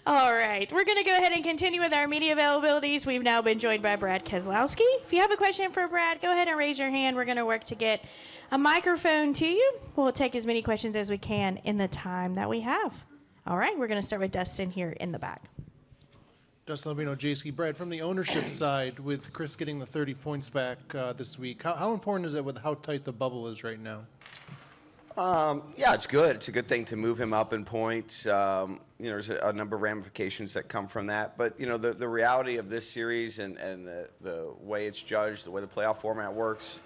All right, we're going to go ahead and continue with our media availabilities. We've now been joined by Brad Keselowski. If you have a question for Brad, go ahead and raise your hand. We're going to work to get a microphone to you. We'll take as many questions as we can in the time that we have. All right, we're going to start with Dustin here in the back. Dustin Albino, JC. Brad, from the ownership side, with Chris getting the 30 points back this week, how important is it with how tight the bubble is right now? Yeah, it's good. It's a good thing to move him up in points. There's a number of ramifications that come from that. But, the reality of this series and the way it's judged, the way the playoff format works,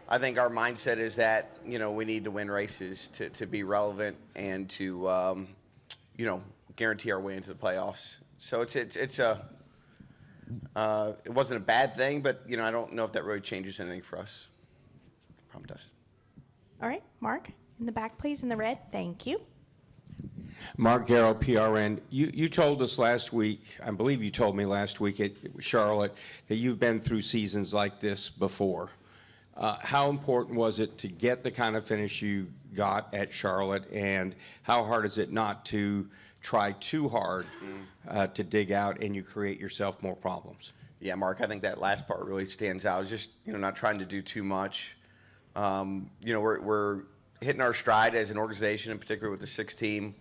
I think our mindset is that, we need to win races to be relevant and to, guarantee our way into the playoffs. So it wasn't a bad thing, but, I don't know if that really changes anything for us. Problem, Dustin. All right, Mark, in the back, please, in the red. Thank you. Mark Garrow, PRN. You told us last week, I believe you told me last week at Charlotte, that you've been through seasons like this before. How important was it to get the kind of finish you got at Charlotte, and how hard is it not to try too hard to dig out and you create yourself more problems? Yeah, Mark, I think that last part really stands out. It's just, not trying to do too much. We're hitting our stride as an organization, in particular with the 6 team.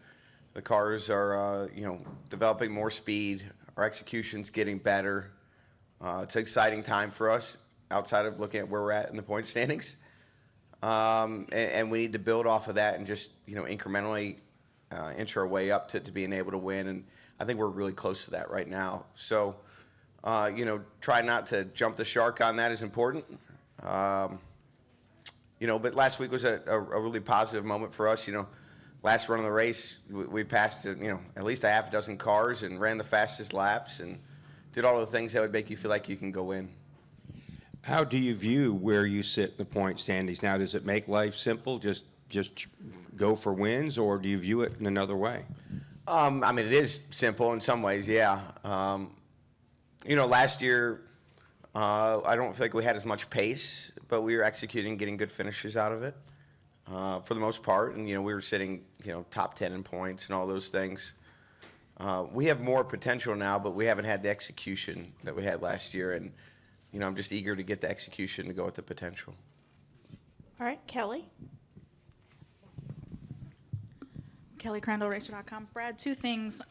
The cars are, developing more speed. Our execution's getting better. It's an exciting time for us outside of looking at where we're at in the point standings. And we need to build off of that and just, incrementally inch our way up to being able to win. And I think we're really close to that right now. So, try not to jump the shark on that is important. But last week was a really positive moment for us. Last run of the race, we passed, at least a half dozen cars and ran the fastest laps and did all the things that would make you feel like you can go in. How do you view where you sit in the point standings now? Does it make life simple, just go for wins, or do you view it in another way? It is simple in some ways, yeah. Last year, I don't think we had as much pace, but we were executing, getting good finishes out of it for the most part. And, we were sitting, top 10 in points and all those things. We have more potential now, but we haven't had the execution that we had last year. And, I'm just eager to get the execution to go with the potential. All right, Kelly. Kelly Crandall, Racer.com. Brad, 2 things.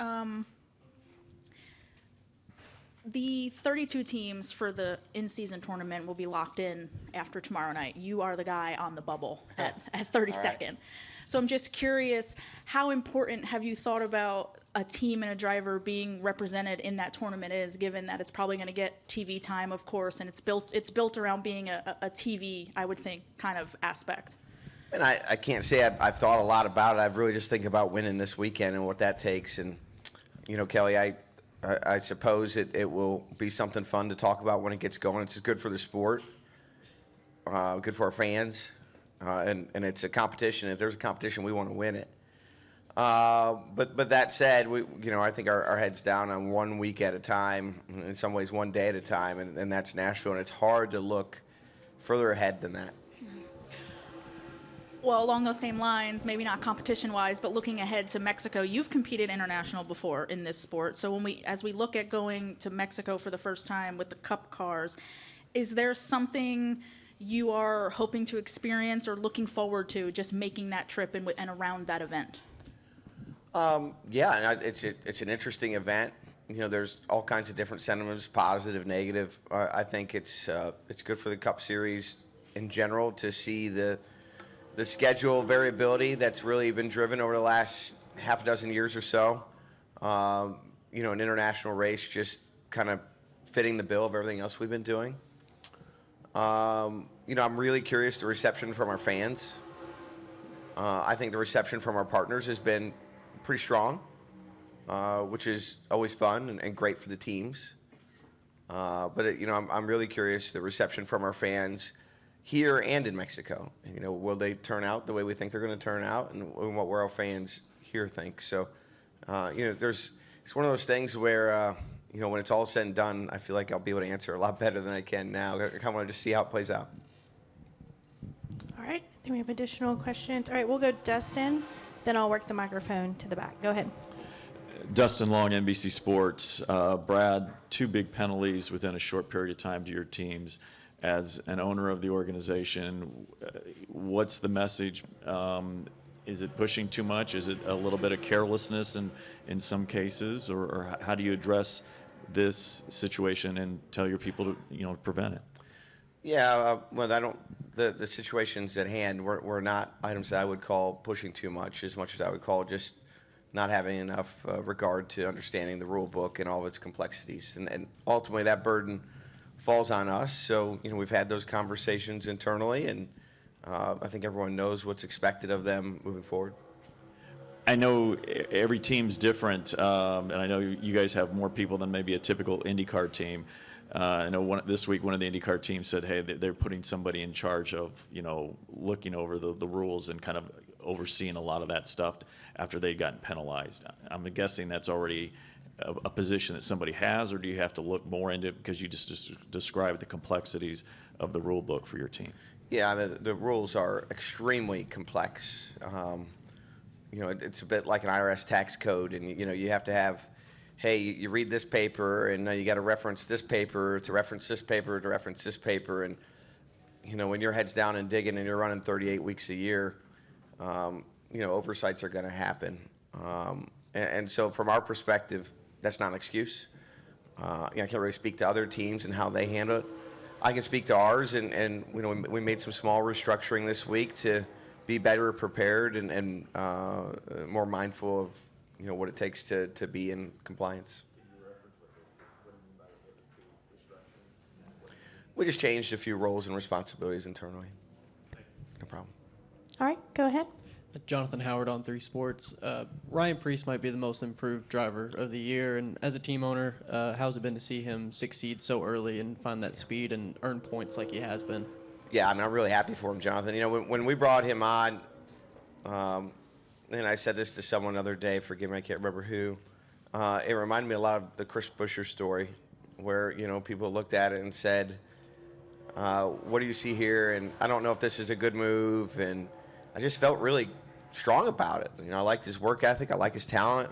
The 32 teams for the in-season tournament will be locked in after tomorrow night. You are the guy on the bubble at 32nd. Right. So I'm just curious, how important have you thought about a team and a driver being represented in that tournament is, given that it's probably going to get TV time, of course, and it's built around being a TV, I would think, kind of aspect? And I can't say I've thought a lot about it. I've really just think about winning this weekend and what that takes. And, Kelly, I suppose it will be something fun to talk about when it gets going. It's good for the sport, good for our fans, and it's a competition. If there's a competition, we want to win it. But that said, I think our head's down on 1 week at a time, in some ways 1 day at a time, and that's Nashville. And it's hard to look further ahead than that. Well, along those same lines, maybe not competition-wise, but looking ahead to Mexico, you've competed international before in this sport. So as we look at going to Mexico for the first time with the Cup cars, is there something you are hoping to experience or looking forward to just making that trip and around that event? Yeah, and it's an interesting event. There's all kinds of different sentiments, positive, negative. I think it's good for the Cup Series in general to see the schedule variability that's really been driven over the last half a dozen years or so. An international race just kind of fitting the bill of everything else we've been doing. I'm really curious the reception from our fans. I think the reception from our partners has been pretty strong, which is always fun and great for the teams. But I'm really curious the reception from our fans here and in Mexico. Will they turn out the way we think they're going to turn out, and what our fans here think? So, it's one of those things where, when it's all said and done, I feel like I'll be able to answer a lot better than I can now. I kind of want to just see how it plays out. All right, I think we have additional questions. All right, we'll go Dustin, then I'll work the microphone to the back. Go ahead. Dustin Long, NBC Sports. Brad, 2 big penalties within a short period of time to your teams. As an owner of the organization, what's the message? Is it pushing too much? Is it a little bit of carelessness in some cases? Or how do you address this situation and tell your people to prevent it? Yeah, well, the situations at hand were not items that I would call pushing too much as I would call just not having enough regard to understanding the rule book and all of its complexities. And ultimately that burden falls on us. So, we've had those conversations internally, and I think everyone knows what's expected of them moving forward. I know every team's different, and I know you guys have more people than maybe a typical IndyCar team. I know this week one of the IndyCar teams said, hey, they're putting somebody in charge of, looking over the rules and kind of overseeing a lot of that stuff after they'd gotten penalized. I'm guessing that's already a position that somebody has, or do you have to look more into it because you just described the complexities of the rule book for your team? Yeah, I mean, the rules are extremely complex. It's a bit like an IRS tax code, and you have to have, hey, you read this paper, and you got to reference this paper to reference this paper to reference this paper, and when your head's down and digging and you're running 38 weeks a year, oversights are going to happen, and so from our perspective, that's not an excuse. I can't really speak to other teams and how they handle it. I can speak to ours, and we made some small restructuring this week to be better prepared and more mindful of what it takes to be in compliance. We just changed a few roles and responsibilities internally. No problem. All right, go ahead. Jonathan Howard on 3 Sports. Ryan Preece might be the most improved driver of the year, and as a team owner, how's it been to see him succeed so early and find that speed and earn points like he has been? Yeah, I'm really happy for him, Jonathan. When we brought him on, and I said this to someone the other day, forgive me, I can't remember who, it reminded me a lot of the Chris Bueschers story, where, people looked at it and said, what do you see here? And I don't know if this is a good move. And I just felt really strong about it. I liked his work ethic. I like his talent.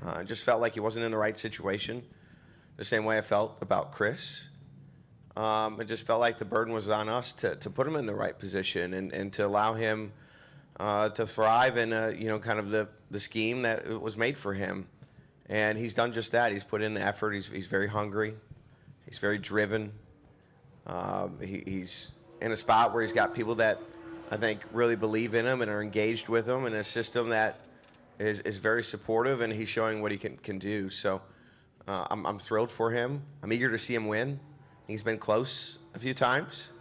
I just felt like he wasn't in the right situation, the same way I felt about Chris. It just felt like the burden was on us to put him in the right position and to allow him to thrive in kind of the scheme that was made for him. And he's done just that. He's put in the effort. He's very hungry. He's very driven. He's in a spot where he's got people that I think really believe in him and are engaged with him in a system that is very supportive, and he's showing what he can do. So I'm thrilled for him. I'm eager to see him win. He's been close a few times,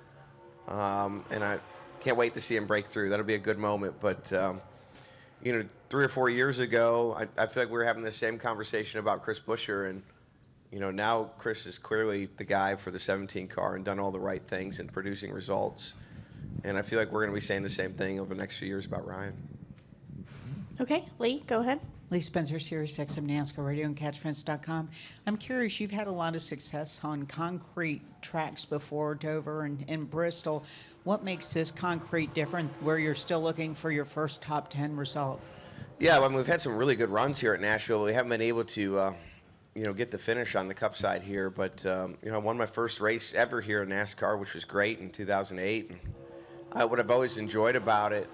and I can't wait to see him break through. That'll be a good moment. But 3 or 4 years ago, I feel like we were having the same conversation about Chris Buescher, and now Chris is clearly the guy for the 17 car and done all the right things and producing results. And I feel like we're going to be saying the same thing over the next few years about Ryan. Okay, Lee, go ahead. Lee Spencer, Sirius XM NASCAR Radio and CatchFence.com. I'm curious, you've had a lot of success on concrete tracks before, Dover and Bristol. What makes this concrete different, where you're still looking for your first top 10 result? Yeah, well, we've had some really good runs here at Nashville. We haven't been able to get the finish on the Cup side here, but I won my first race ever here in NASCAR, which was great in 2008. And what I've always enjoyed about it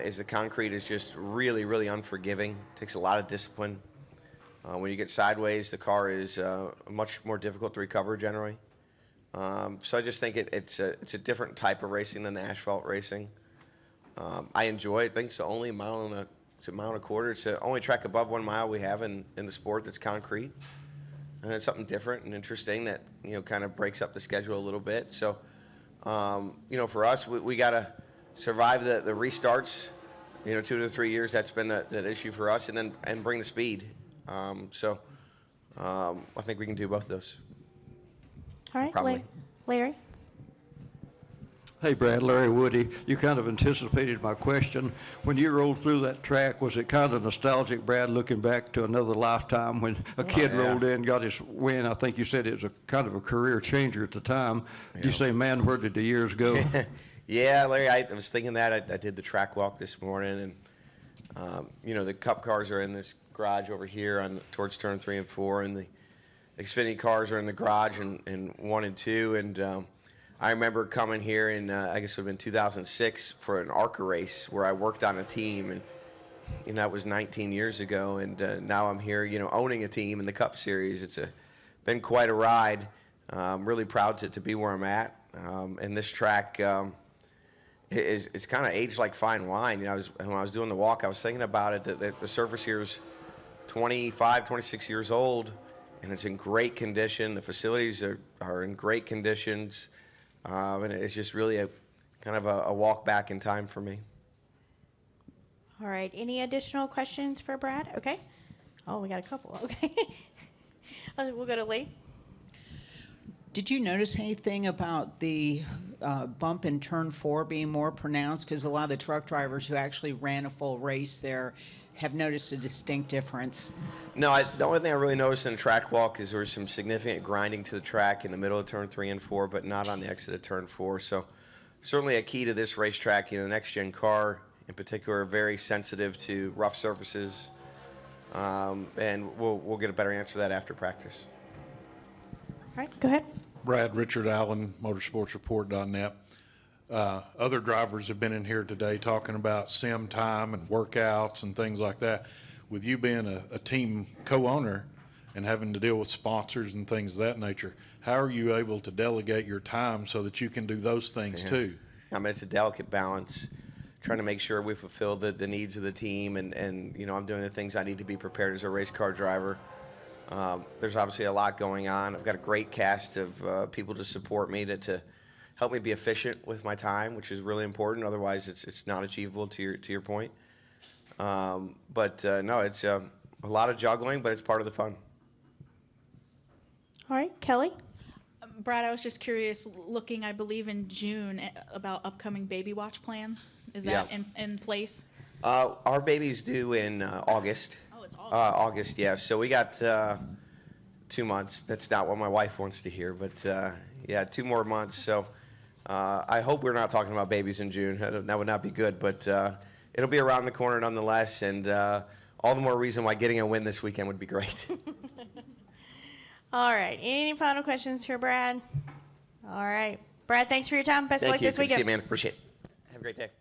is the concrete is just really, really unforgiving. It takes a lot of discipline. When you get sideways, the car is much more difficult to recover generally. So I just think it's a different type of racing than the asphalt racing. I enjoy it. I think it's the only mile and a quarter. It's the only track above 1 mile we have in the sport that's concrete. And it's something different and interesting that kind of breaks up the schedule a little bit. So for us, we got to survive the restarts. 2 to 3 years, that's been that issue for us, and bring the speed. So I think we can do both of those. All right, Probably. Larry. Hey, Brad, Larry Woody. You kind of anticipated my question. When you rolled through that track, was it kind of nostalgic, Brad, looking back to another lifetime when a kid rolled in, got his win? I think you said it was a kind of a career changer at the time. Did you say, man, where did the years go? Yeah, Larry, I was thinking that. I did the track walk this morning, The Cup cars are in this garage over here towards turn 3 and 4, and the Xfinity cars are in the garage in 1 and 2. And I remember coming here in, I guess it would have been 2006 for an ARCA race where I worked on a team, and that was 19 years ago. And now I'm here, owning a team in the Cup Series. It's been quite a ride. I'm really proud to be where I'm at. And this track it's kind of aged like fine wine. When I was doing the walk, I was thinking about it, that the surface here is 25, 26 years old, and it's in great condition. The facilities are in great conditions, and it's just really a kind of a walk back in time for me. All right. Any additional questions for Brad? Okay. Oh, we got a couple. Okay. We'll go to Lee. Did you notice anything about the bump in turn 4 being more pronounced? Because a lot of the truck drivers who actually ran a full race there have noticed a distinct difference. No, the only thing I really noticed in the track walk is there was some significant grinding to the track in the middle of turn 3 and 4, but not on the exit of turn 4. So certainly a key to this racetrack. The next-gen car in particular are very sensitive to rough surfaces, and we'll get a better answer to that after practice. All right, go ahead. Brad, Richard Allen, motorsportsreport.net. Other drivers have been in here today talking about sim time and workouts and things like that. With you being a team co-owner and having to deal with sponsors and things of that nature, how are you able to delegate your time so that you can do those things too? It's a delicate balance, trying to make sure we fulfill the needs of the team, and I'm doing the things I need to be prepared as a race car driver. There's obviously a lot going on. I've got a great cast of people to support me to help me be efficient with my time, which is really important. Otherwise, it's not achievable to your point. No, it's a lot of juggling, but it's part of the fun. All right, Kelly. Brad, I was just curious, looking, I believe, in June about upcoming baby watch plans. Is that in place? Our baby's due in August. Oh, it's August. August, yeah. So we got 2 months. That's not what my wife wants to hear, but 2 more months. So I hope we're not talking about babies in June. That would not be good, but it'll be around the corner nonetheless, and all the more reason why getting a win this weekend would be great. All right. Any final questions for Brad? All right. Brad, thanks for your time. Best of luck this weekend. Thank you. Good to see you, man. Appreciate it. Have a great day.